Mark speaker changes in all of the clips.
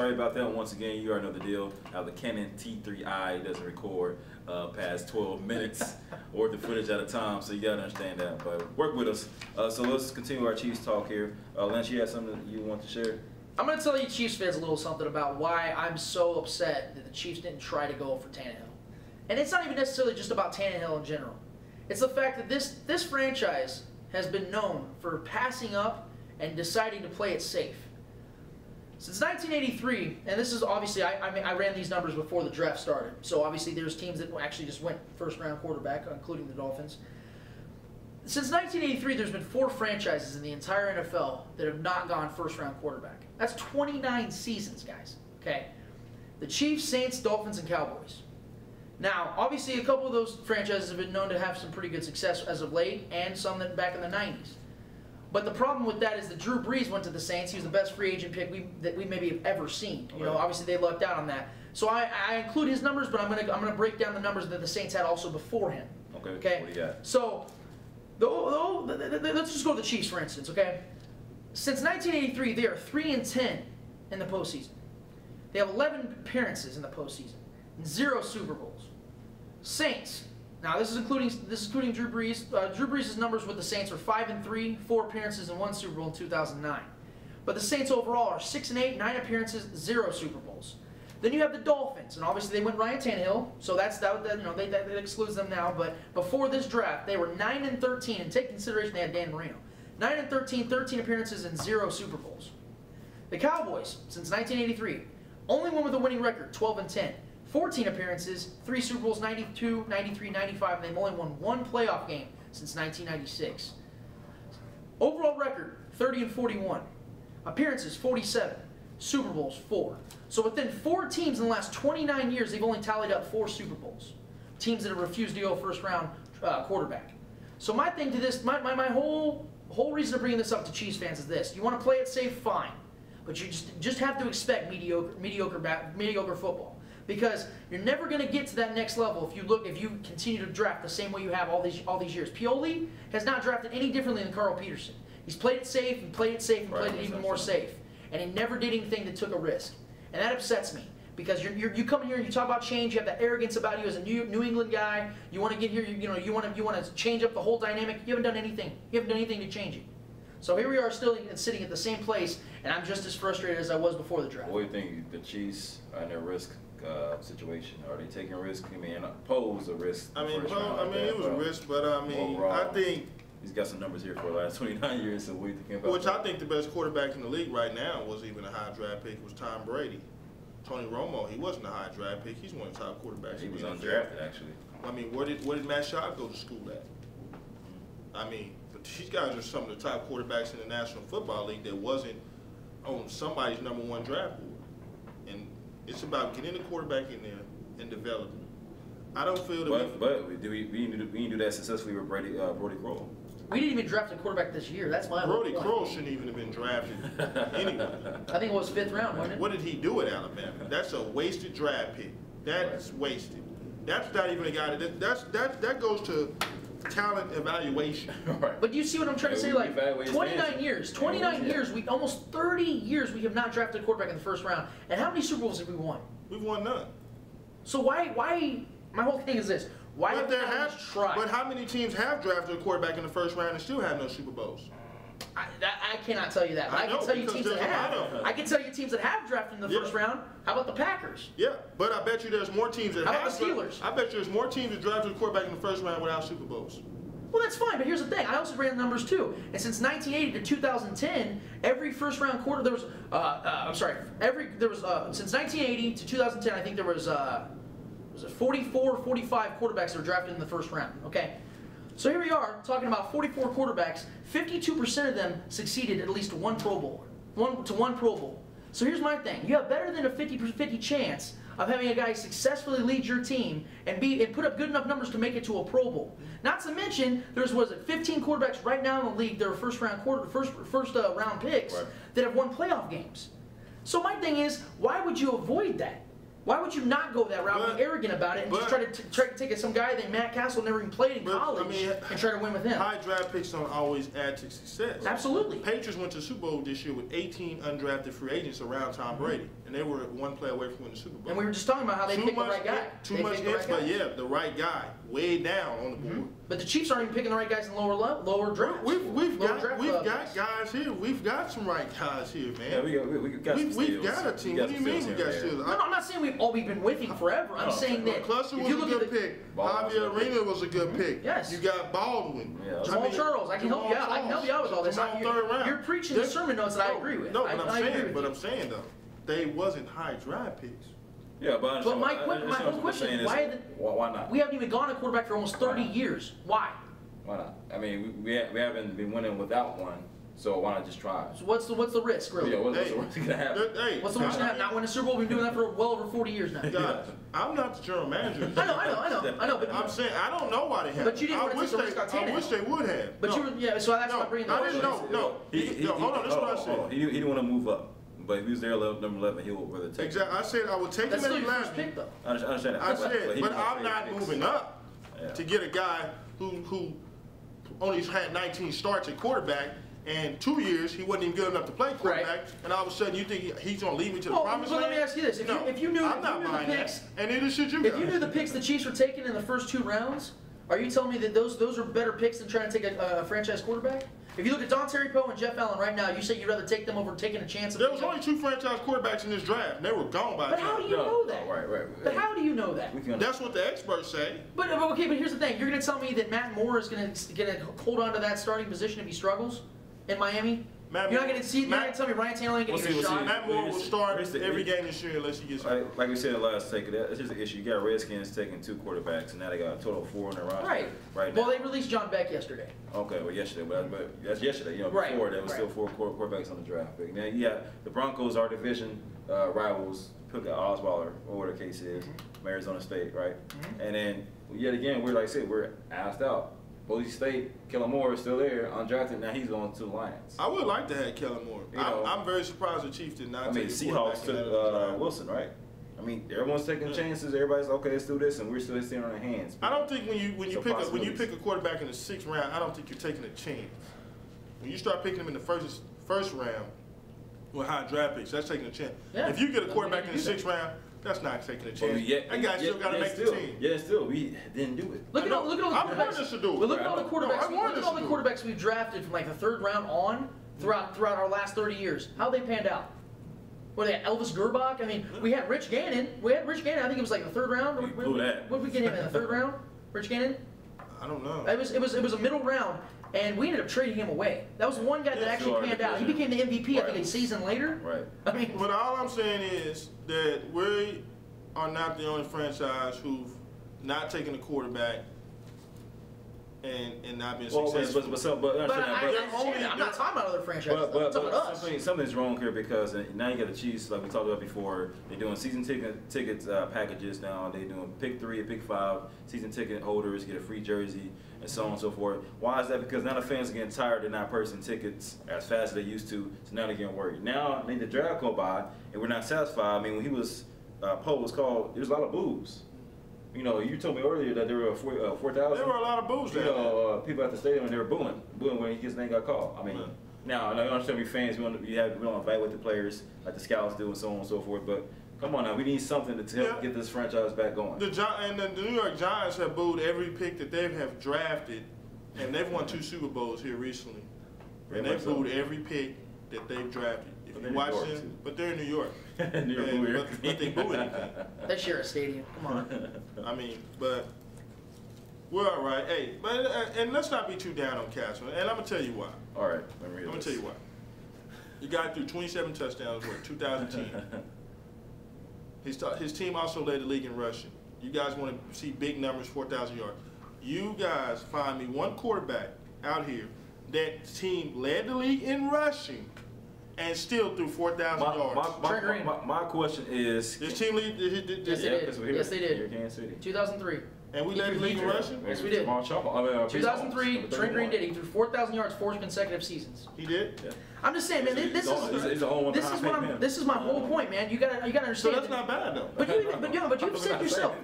Speaker 1: sorry about that. Once again, you already know the deal. The Canon T3i doesn't record past 12 minutes worth of footage at a time, so you gotta understand that. But work with us. So let's continue our Chiefs talk here. Lance, you had something that you want to share?
Speaker 2: I'm going to tell you Chiefs fans a little something about why I'm so upset that the Chiefs didn't try to go for Tannehill. And it's not even necessarily just about Tannehill in general. It's the fact that this franchise has been known for passing up and deciding to play it safe. Since 1983, and this is obviously, I ran these numbers before the draft started, so obviously there's teams that actually just went first-round quarterback, including the Dolphins. Since 1983, there's been 4 franchises in the entire NFL that have not gone first-round quarterback. That's 29 seasons, guys. Okay, the Chiefs, Saints, Dolphins, and Cowboys. Now, obviously, a couple of those franchises have been known to have some pretty good success as of late, and some that back in the 90s. But the problem with that is that Drew Brees went to the Saints. He was the best free agent pick that we maybe have ever seen. You know, obviously they lucked out on that. So I include his numbers, but I'm gonna break down the numbers that the Saints had also before him.
Speaker 1: Okay. What do you got?
Speaker 2: So, let's just go to the Chiefs for instance. Okay. Since 1983, they are 3-10 in the postseason. They have 11 appearances in the postseason, and 0 Super Bowls. Saints. Now this is including Drew Brees. Drew Brees' numbers with the Saints are 5-3, 4 appearances, and 1 Super Bowl in 2009. But the Saints overall are 6-8, 9 appearances, 0 Super Bowls. Then you have the Dolphins, and obviously they went Ryan Tannehill, so that excludes them now. But before this draft, they were 9-13, and take consideration they had Dan Marino. 9-13, 13 appearances, and 0 Super Bowls. The Cowboys, since 1983, only one with a winning record, 12-10. 14 appearances, 3 Super Bowls, 92, 93, 95, and they've only won 1 playoff game since 1996. Overall record, 30-41. Appearances, 47. Super Bowls, 4. So within 4 teams in the last 29 years, they've only tallied up 4 Super Bowls. Teams that have refused to go first round quarterback. So my thing to this, my whole reason of bringing this up to Chiefs fans is this. You want to play it safe, fine. But you just have to expect mediocre football. Because you're never going to get to that next level if you continue to draft the same way you have all these years. Pioli has not drafted any differently than Carl Peterson. He's played it safe and played it safe and played it even more safe, and he never did anything that took a risk, and that upsets me because you come in here and you talk about change. You have that arrogance about you as a New England guy. You want to get here. You want to change up the whole dynamic. You haven't done anything. You haven't done anything to change it. So here we are still sitting at the same place, and I'm just as frustrated as I was before the draft.
Speaker 1: What do you think? The Chiefs are in a risk situation? Are they taking a risk? I mean, pose a risk.
Speaker 3: It was a risk, but overall, I think
Speaker 1: he's got some numbers here for the last 29 years. So what do you think about
Speaker 3: which that? I think the best quarterback in the league right now was even a high draft pick was Tom Brady. Tony Romo, he wasn't a high draft pick. He's one of the top quarterbacks.
Speaker 1: He was undrafted actually.
Speaker 3: I mean, where did Matt Schaub go to school at? I mean, but these guys are some of the top quarterbacks in the National Football League that wasn't on somebody's #1 draft board. And it's about getting the quarterback in there and developing. I don't feel that
Speaker 1: but we didn't do that successfully with Brody Crowell.
Speaker 2: We didn't even draft a quarterback this year. That's my
Speaker 3: Brody Crowell shouldn't even have been drafted anyway.
Speaker 2: I think it was 5th round, wasn't it?
Speaker 3: What did he do at Alabama? That's a wasted draft pick. That's wasted. That's not even a guy that goes to talent evaluation.
Speaker 1: Right.
Speaker 2: But you see what I'm trying to say? Like 29 years, almost 30 years, we have not drafted a quarterback in the 1st round. And how many Super Bowls have we won?
Speaker 3: We've won none.
Speaker 2: So why? My whole thing is this: why have we not tried?
Speaker 3: But how many teams have drafted a quarterback in the 1st round and still have no Super Bowls?
Speaker 2: I cannot tell you that. I can tell you teams that have. I can tell you teams that have drafted in the 1st round. How about the Packers?
Speaker 3: Yeah, but I bet you there's more teams that
Speaker 2: have. How about the Steelers?
Speaker 3: I bet you there's more teams that drafted a quarterback in the 1st round without Super Bowls.
Speaker 2: Well, that's fine, but here's the thing. I also ran the numbers too. And since 1980 to 2010, every 1st round quarter there was. Since 1980 to 2010, I think there was 44, 45 quarterbacks that were drafted in the 1st round. Okay. So here we are talking about 44 quarterbacks. 52% of them succeeded at least one Pro Bowl, one Pro Bowl. So here's my thing: you have better than a 50 chance of having a guy successfully lead your team and put up good enough numbers to make it to a Pro Bowl. Not to mention, there's 15 quarterbacks right now in the league that are first round picks that have won playoff games. So my thing is, why would you avoid that? Why would you not go that route, be arrogant about it, and just try to take some guy that Matt Castle never even played in college and try to win with him?
Speaker 3: High draft picks don't always add to success.
Speaker 2: Absolutely.
Speaker 3: Patriots went to the Super Bowl this year with 18 undrafted free agents around Tom Brady. and they were one play away from winning the Super Bowl.
Speaker 2: And we were just talking about how they picked the right guy.
Speaker 3: Too much ifs, but yeah, the right guy, way down on the board.
Speaker 2: But the Chiefs aren't even picking the right guys in lower drafts.
Speaker 3: We've got guys here. We've got some right guys here, man.
Speaker 1: Yeah, we've
Speaker 3: got a team. What do you mean we got steals?
Speaker 2: No, I'm not saying we've been whiffing forever. I'm saying that
Speaker 3: Cluster was a good pick. Javier Arena was a good pick.
Speaker 2: Yes.
Speaker 3: You got Baldwin.
Speaker 2: Jamal Charles. I can help you out. I can help you out with all this. You're preaching the sermon notes that I agree with.
Speaker 3: No, but I'm saying though, they wasn't high draft picks.
Speaker 1: Yeah, but
Speaker 2: my whole question is,
Speaker 1: why not?
Speaker 2: We haven't even gone to quarterback for almost 30 years. Why?
Speaker 1: Why not? I mean, we haven't been winning without one, so why not just try?
Speaker 2: So what's the risk, really?
Speaker 1: Yeah, what's the worst gonna happen?
Speaker 2: What's the worst gonna happen? Not win a Super Bowl? We've been doing that for well over 40 years now.
Speaker 3: God, I'm not the general manager.
Speaker 2: I know. But
Speaker 3: I'm saying I don't know why they haven't.
Speaker 2: But you didn't want to take the risk on Tannehill.
Speaker 3: I wish they would have.
Speaker 2: But so that's why I'm bringing
Speaker 3: I didn't know. No. Hold on. That's what I said.
Speaker 1: He didn't want to move up. But if he was there number 11, he would rather take
Speaker 3: Exactly. I said I would take him at 11.
Speaker 2: Pick, though.
Speaker 1: I understand that.
Speaker 3: I said, but I'm not moving up to get a guy who only had 19 starts at quarterback, and 2 years he wasn't even good enough to play quarterback,
Speaker 2: right.
Speaker 3: And all of a sudden you think he's going to lead me to the promised land?
Speaker 2: Let me ask you this: if you knew the picks,
Speaker 3: and neither should you.
Speaker 2: If you knew the picks the Chiefs were taking in the first 2 rounds, are you telling me that those are better picks than trying to take a franchise quarterback? If you look at Don Terry Poe and Jeff Allen right now, you say you'd rather take them over taking a chance.
Speaker 3: There was only 2 franchise quarterbacks in this draft, and they were gone by the time.
Speaker 2: But how do you know that?
Speaker 1: Right.
Speaker 2: But how do you know that?
Speaker 3: That's what the experts say.
Speaker 2: But okay, but here's the thing: you're going to tell me that Matt Moore is going to hold on to that starting position if he struggles in Miami? You're not going to see. You're going to tell me Ryan Tannehill ain't going to get a shot.
Speaker 3: Matt Moore will start every game this year unless he gets hurt.
Speaker 1: Like we said in the last take, that's just an issue. You got Redskins taking 2 quarterbacks, and now they got a total of 4 in their roster. Right now.
Speaker 2: Well, they released John Beck yesterday.
Speaker 1: Okay, well yesterday, but that's yesterday. You know, before there was still 4 quarterbacks on the draft pick. Now you got the Broncos, our division rivals, took Osweiler, or whatever the case is, from Arizona State, right? And then yet again, like I said, we're asked out. Boise State, Kellen Moore is still there, undrafted. Now he's going to the Lions.
Speaker 3: I would like to have Kellen Moore. I'm very surprised the Chiefs did not take the
Speaker 1: Seahawks took Wilson, right? I mean, everyone's taking chances. Everybody's okay. Let's do this, and we're still sitting on our hands.
Speaker 3: I don't think when you pick a quarterback in the 6th round, I don't think you're taking a chance. When you start picking them in the first round with high draft picks, that's taking a chance. Yeah. If you get a quarterback in the 6th round, that's not taking a chance. That guy still got to make the team.
Speaker 1: Yeah, still, we didn't do it.
Speaker 2: Look at all the quarterbacks we've drafted from like the 3rd round on throughout our last 30 years. How they panned out? What they had, Elvis Gerbach? I mean, we had Rich Gannon. I think it was like the 3rd round.
Speaker 1: We blew that.
Speaker 2: What did we get him in the 3rd round? Rich Gannon?
Speaker 3: I don't know.
Speaker 2: It was a middle round, and we ended up trading him away. That was one guy that actually panned out. He became the MVP, I think, a season later.
Speaker 1: Right.
Speaker 2: I mean,
Speaker 3: but all I'm saying is that we are not the only franchise who've not taken a quarterback and not been successful.
Speaker 2: I'm not talking about other franchises. I'm talking about us.
Speaker 1: Something's wrong here because now you got the Chiefs, like we talked about before. They're doing season tickets packages now. They're doing pick 3 and pick 5. Season ticket holders get a free jersey and so on and so forth. Why is that? Because now the fans are getting tired of not purchasing tickets as fast as they used to. So now they're getting worried. Now, the draft go by and we're not satisfied. I mean, when he was Poe was called, there's a lot of boos. You know, you told me earlier that there were 4,000.
Speaker 3: There were a lot of boos there.
Speaker 1: People at the stadium, and they were booing when his name got called. I mean, now I understand we fans, we don't evaluate the players like the scouts do and so on and so forth. But come on now, we need something to help get this franchise back going.
Speaker 3: The New York Giants have booed every pick that they have drafted, and they've won 2 Super Bowls here recently. And they've booed every pick that they've drafted. If you watch them, but they're in New York.
Speaker 1: But
Speaker 3: they boo anything.
Speaker 2: They share a stadium. Come on.
Speaker 3: I mean, but we're all right. Hey, and let's not be too down on Cashman. And I'm gonna tell you why.
Speaker 1: All right,
Speaker 3: I'm gonna tell you why. The guy threw 27 touchdowns in 2010. His team also led the league in rushing. You guys want to see big numbers, 4,000 yards. You guys find me one quarterback out here that team led the league in rushing and still threw 4,000 yards.
Speaker 1: My question is...
Speaker 3: This team lead...
Speaker 2: Yes, they did.
Speaker 1: Kansas City.
Speaker 2: 2003.
Speaker 3: And we led the league in rushing?
Speaker 2: Yes, we did. 2003, Trent Green did. He threw 4,000 yards 4 consecutive seasons.
Speaker 3: He did?
Speaker 1: Yeah.
Speaker 2: I'm just saying, man, this is my whole point, man. You gotta understand.
Speaker 3: So that's not bad, though.
Speaker 2: But you've said yourself,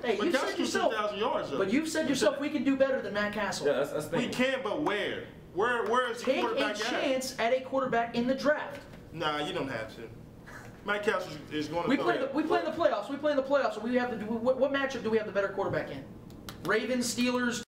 Speaker 2: but you've said yourself we can do better than Matt Castle.
Speaker 1: Yeah, that's
Speaker 3: we can, but where? Where is the quarterback at?
Speaker 2: Take a chance at a quarterback in the draft.
Speaker 3: Nah, you don't have to. Mike Castle is going to.
Speaker 2: We play in the playoffs. We play in the playoffs. So we have what matchup do we have the better quarterback in? Ravens, Steelers,